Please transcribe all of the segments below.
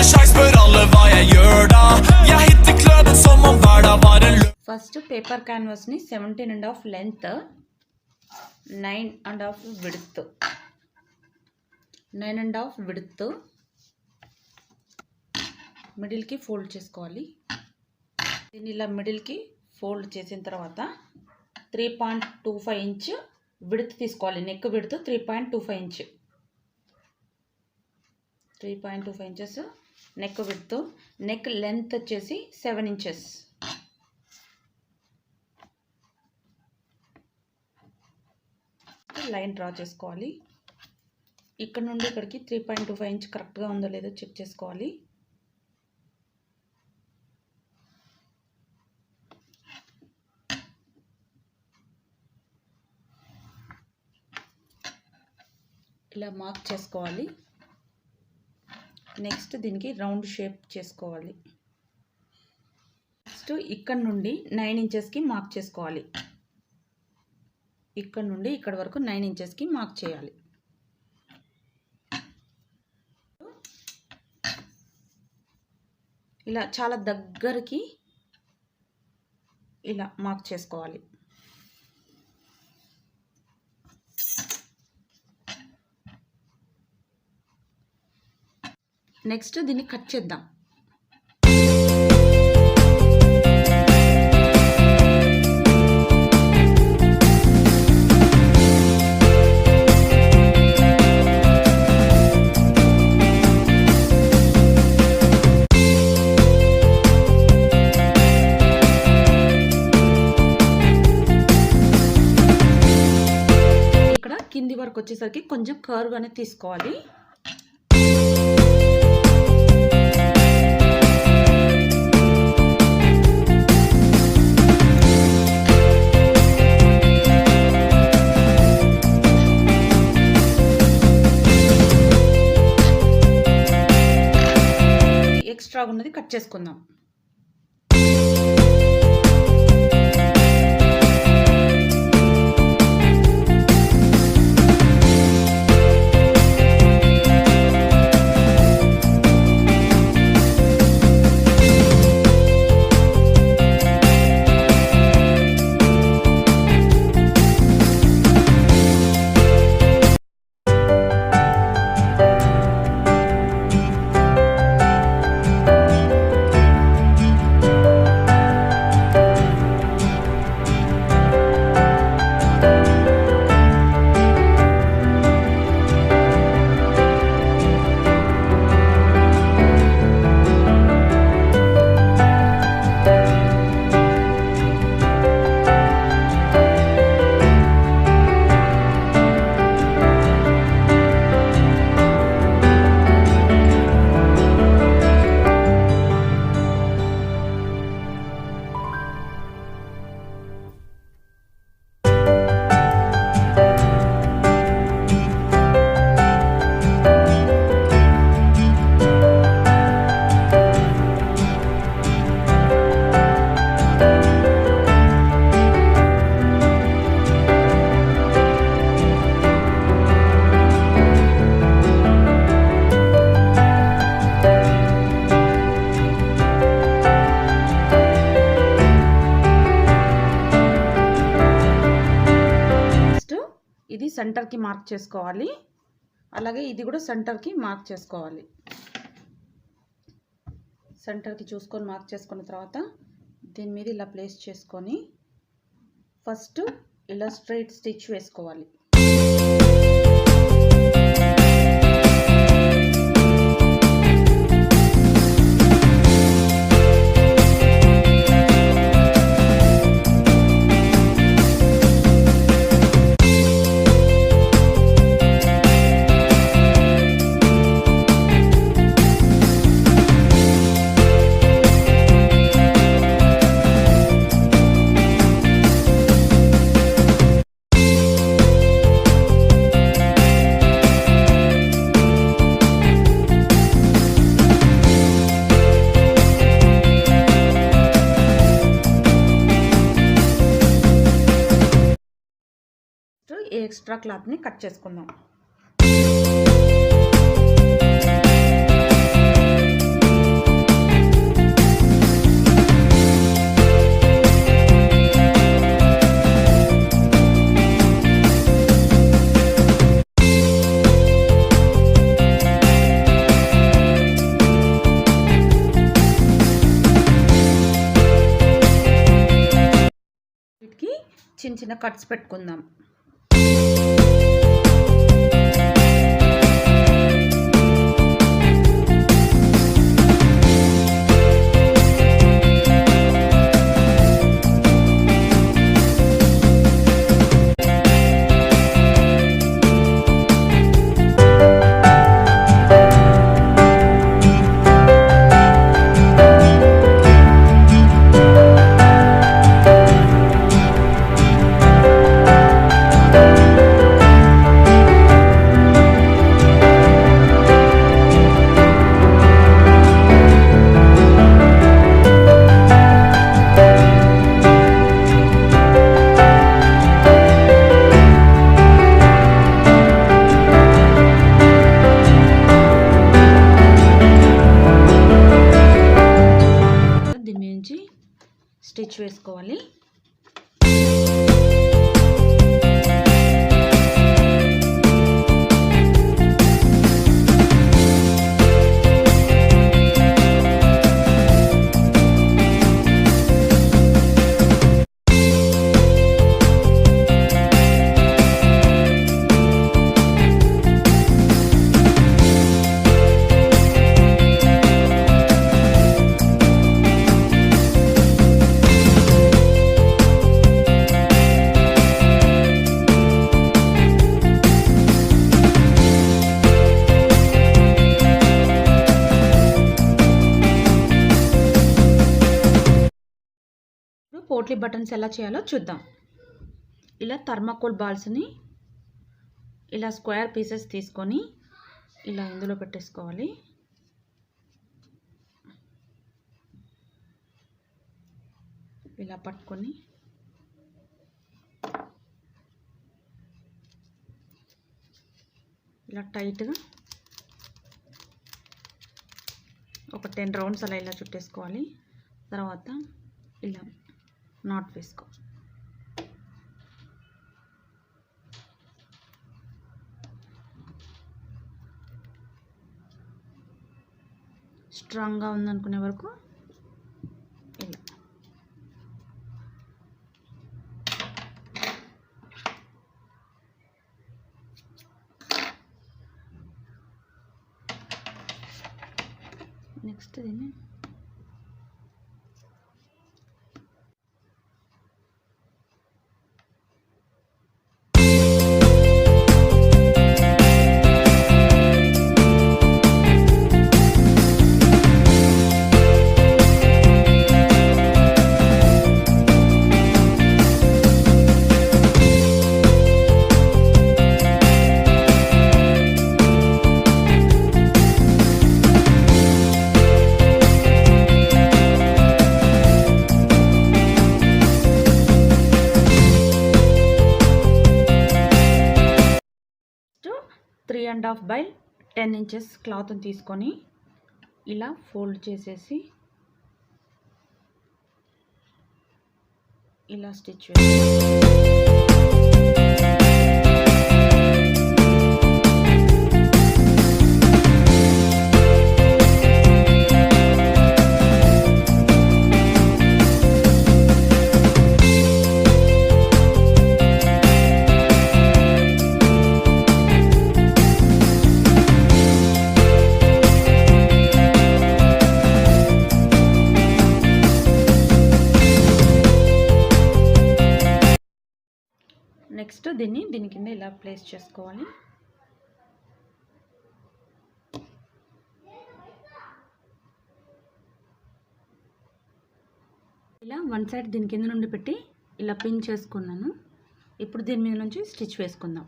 sjans spør alle hva jeg gjør da. Jeg hitter kløden som om hver dag var en first paper క్యాన్వాస్ని 17.5 length, 9.5 width, 9.5 width మిడిల్కి fold చేసుకోవాలి. దీన్ని ఇలా మిడిల్కి fold చేసిన తర్వాత 3.25 ఇంచ్ విడ్త్ తీసుకోవాలి. Neck width 3.25 inch, 3.25 inches neck width. Neck length వచ్చేసి 7 ఇంచెస్. లైన్ డ్రా చేసుకోవాలి. ఇక్కడ నుండి ఇక్కడికి 3.25 ఇంచ్ కరెక్ట్గా ఉందో లేదో చెక్ చేసుకోవాలి. ఇలా మార్క్ చేసుకోవాలి. నెక్స్ట్ దీనికి రౌండ్ షేప్ చేసుకోవాలి. నెక్స్ట్ ఇక్కడ నుండి 9 ఇంచెస్కి మార్క్ చేసుకోవాలి. ఇక్కడ నుండి ఇక్కడ వరకు 9 ఇంచెస్కి మార్క్ చేయాలి. ఇలా చాలా దగ్గరికి ఇలా మార్క్ చేసుకోవాలి. నెక్స్ట్ దీన్ని కట్ చేద్దాం. ఇక్కడ కింది వరకు వచ్చేసరికి కొంచెం కర్వ్ అనేది తీసుకోవాలి. ఎక్స్ట్రా ఉన్నది కట్ చేసుకుందాం. ఇది సెంటర్కి మార్క్ చేసుకోవాలి. అలాగే ఇది కూడా సెంటర్కి మార్క్ చేసుకోవాలి. సెంటర్కి చూసుకొని మార్క్ చేసుకున్న తర్వాత దీని మీద ఇలా ప్లేస్ చేసుకొని ఫస్ట్ ఇలా స్ట్రైట్ స్టిచ్ వేసుకోవాలి. ఈ ఎక్స్ట్రా క్లాత్ని కట్ చేసుకుందాం. కట్స్ పెట్టుకుందాం. స్టిచ్ వేసుకోవాలి. పోట్లీ బటన్స్ ఎలా చేయాలో చూద్దాం. ఇలా థర్మాకోల్ బాల్స్ని ఇలా స్క్వేర్ పీసెస్ తీసుకొని ఇలా ఇందులో పెట్టేసుకోవాలి. ఇలా పట్టుకొని ఇలా టైట్గా ఒక 10 రౌండ్స్ అలా ఇలా చుట్టేసుకోవాలి. తర్వాత ఇలా నాట్ వేసుకో. స్ట్రాంగ్గా ఉందనుకునే వరకు ఇలా నెక్స్ట్ దీన్ని three and half by 10 inches క్లాత్ని తీసుకొని ఇలా ఫోల్డ్ చేసేసి ఇలా స్టిచ్ వేయాలి. నెక్స్ట్ దీని కింద ఇలా ప్లేస్ చేసుకోవాలి. ఇలా వన్ సైడ్ దీని కింద నుండి పెట్టి ఇలా పిన్ చేసుకున్నాను. ఇప్పుడు దీని మీద నుంచి స్టిచ్ వేసుకుందాం.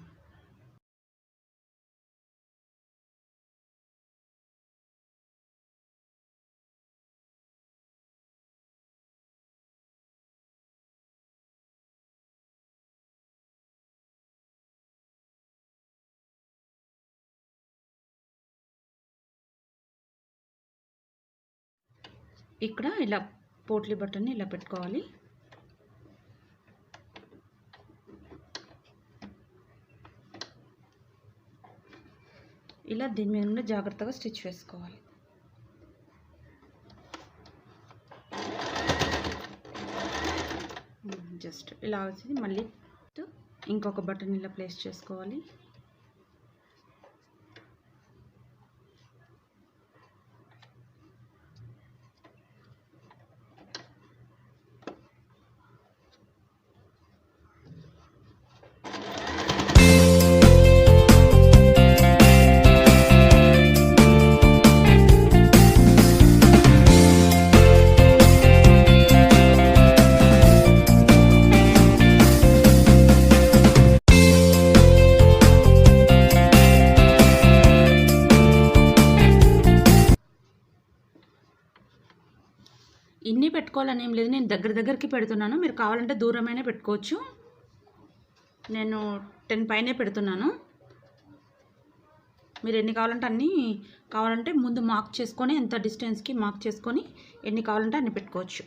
ఇక్కడ ఇలా పోట్లీ బటన్ని ఇలా పెట్టుకోవాలి. ఇలా దీని మీద నుండి జాగ్రత్తగా స్టిచ్ వేసుకోవాలి. జస్ట్ ఇలా వచ్చి మళ్ళీ ఇంకొక బటన్ ఇలా ప్లేస్ చేసుకోవాలి. ఇన్ని పెట్టుకోవాలని ఏం లేదు, నేను దగ్గరికి పెడుతున్నాను. మీరు కావాలంటే దూరమైనా పెట్టుకోవచ్చు. నేను 10 పైనే పెడుతున్నాను. మీరు ఎన్ని కావాలంటే అన్నీ కావాలంటే ముందు మార్క్ చేసుకొని ఎంత డిస్టెన్స్కి మార్క్ చేసుకొని ఎన్ని కావాలంటే అన్ని పెట్టుకోవచ్చు.